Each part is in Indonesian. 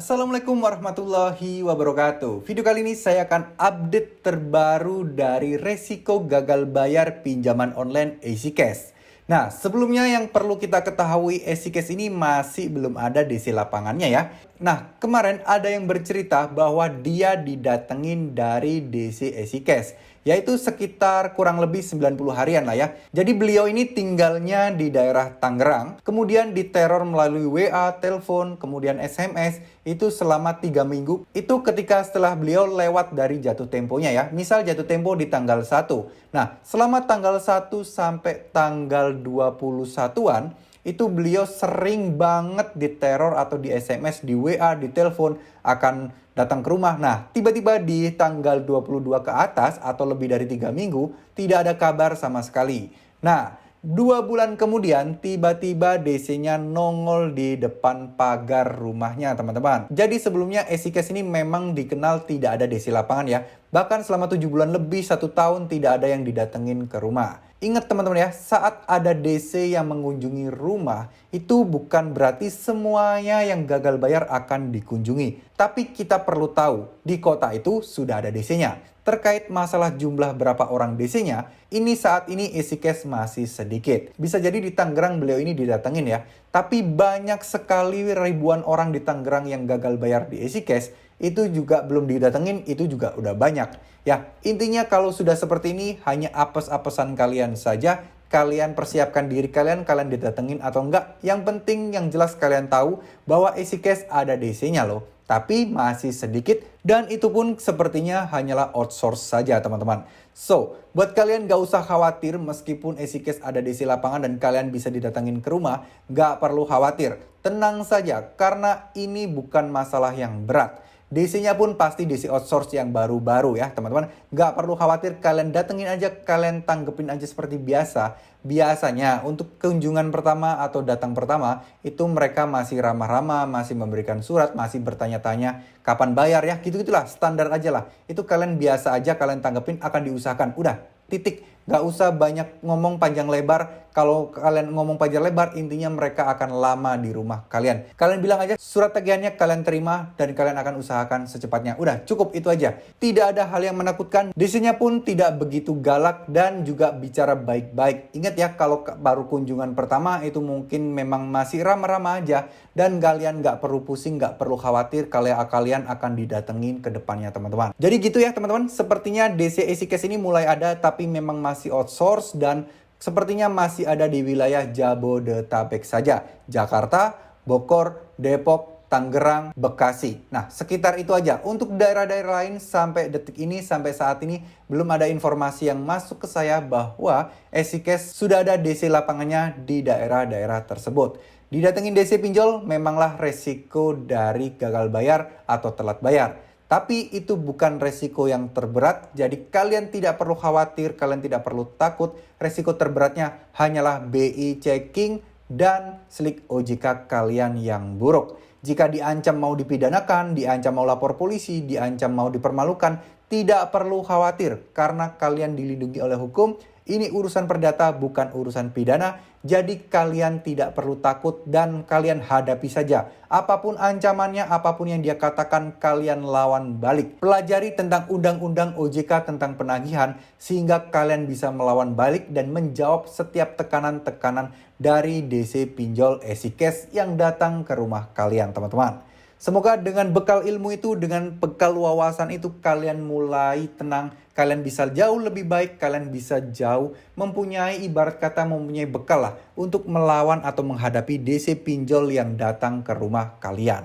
Assalamualaikum warahmatullahi wabarakatuh. Video kali ini saya akan update terbaru dari resiko gagal bayar pinjaman online EasyCash. Nah, sebelumnya yang perlu kita ketahui, EasyCash ini masih belum ada DC lapangannya ya. Nah, kemarin ada yang bercerita bahwa dia didatengin dari DC EasyCash, yaitu sekitar kurang lebih 90 harian lah ya. Jadi beliau ini tinggalnya di daerah Tangerang, kemudian diteror melalui WA, telepon, kemudian SMS, itu selama 3 minggu. Itu ketika setelah beliau lewat dari jatuh temponya ya. Misal jatuh tempo di tanggal 1. Nah, selama tanggal 1 sampai tanggal 21-an, itu beliau sering banget diteror atau di SMS, di WA, di telepon, akan datang ke rumah. Nah, tiba-tiba di tanggal 22 ke atas atau lebih dari 3 minggu, tidak ada kabar sama sekali. Nah, 2 bulan kemudian tiba-tiba DC-nya nongol di depan pagar rumahnya teman-teman. Jadi sebelumnya EasyCash ini memang dikenal tidak ada DC lapangan ya. Bahkan selama 7 bulan lebih 1 tahun tidak ada yang didatengin ke rumah. Ingat teman-teman ya, saat ada DC yang mengunjungi rumah, itu bukan berarti semuanya yang gagal bayar akan dikunjungi. Tapi kita perlu tahu, di kota itu sudah ada DC-nya. Terkait masalah jumlah berapa orang DC-nya, ini saat ini EasyCash masih sedikit. Bisa jadi di Tangerang beliau ini didatengin ya. Tapi banyak sekali ribuan orang di Tangerang yang gagal bayar di EasyCash, itu juga belum didatengin, itu juga udah banyak. Ya, intinya kalau sudah seperti ini, hanya apes-apesan kalian saja. Kalian persiapkan diri kalian didatengin atau enggak. Yang penting, yang jelas kalian tahu bahwa EasyCash ada DC-nya loh. Tapi masih sedikit dan itu pun sepertinya hanyalah outsource saja teman-teman. So, buat kalian gak usah khawatir meskipun EasyCash ada DC lapangan dan kalian bisa didatengin ke rumah. Gak perlu khawatir, tenang saja karena ini bukan masalah yang berat. DC-nya pun pasti DC outsource yang baru-baru ya teman-teman. Gak perlu khawatir, kalian datengin aja, kalian tanggepin aja seperti biasa. Biasanya untuk kunjungan pertama atau datang pertama, itu mereka masih ramah-ramah, masih memberikan surat, masih bertanya-tanya kapan bayar ya. Gitu-gitulah, standar aja lah. Itu kalian biasa aja, kalian tanggepin, akan diusahakan. Udah, titik. Gak usah banyak ngomong panjang lebar. Kalau kalian ngomong panjang lebar, intinya mereka akan lama di rumah kalian. Kalian bilang aja surat tagihannya kalian terima dan kalian akan usahakan secepatnya. Udah, cukup itu aja. Tidak ada hal yang menakutkan. DC-nya pun tidak begitu galak dan juga bicara baik-baik. Ingat ya, kalau baru kunjungan pertama itu mungkin memang masih ramah-ramah aja. Dan kalian gak perlu pusing, gak perlu khawatir kalau kalian akan didatengin ke depannya teman-teman. Jadi gitu ya teman-teman. Sepertinya DC EasyCash ini mulai ada tapi memang masih outsource dan sepertinya masih ada di wilayah Jabodetabek saja. Jakarta, Bogor, Depok, Tangerang, Bekasi. Nah, sekitar itu aja. Untuk daerah-daerah lain sampai detik ini, sampai saat ini, belum ada informasi yang masuk ke saya bahwa EasyCash sudah ada DC lapangannya di daerah-daerah tersebut. Didatengin DC pinjol memanglah resiko dari gagal bayar atau telat bayar. Tapi itu bukan resiko yang terberat, jadi kalian tidak perlu khawatir, kalian tidak perlu takut. Resiko terberatnya hanyalah BI checking dan slik OJK kalian yang buruk. Jika diancam mau dipidanakan, diancam mau lapor polisi, diancam mau dipermalukan, tidak perlu khawatir karena kalian dilindungi oleh hukum. Ini urusan perdata bukan urusan pidana, jadi kalian tidak perlu takut dan kalian hadapi saja. Apapun ancamannya, apapun yang dia katakan, kalian lawan balik. Pelajari tentang undang-undang OJK tentang penagihan sehingga kalian bisa melawan balik dan menjawab setiap tekanan-tekanan dari DC pinjol EasyCash yang datang ke rumah kalian teman-teman. Semoga dengan bekal ilmu itu, dengan bekal wawasan itu, kalian mulai tenang, kalian bisa jauh lebih baik, kalian bisa jauh mempunyai ibarat kata mempunyai bekal lah untuk melawan atau menghadapi DC pinjol yang datang ke rumah kalian.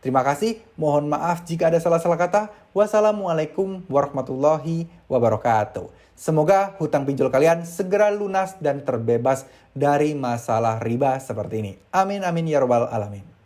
Terima kasih, mohon maaf jika ada salah-salah kata. Wassalamualaikum warahmatullahi wabarakatuh. Semoga hutang pinjol kalian segera lunas dan terbebas dari masalah riba seperti ini. Amin amin ya rabbal alamin.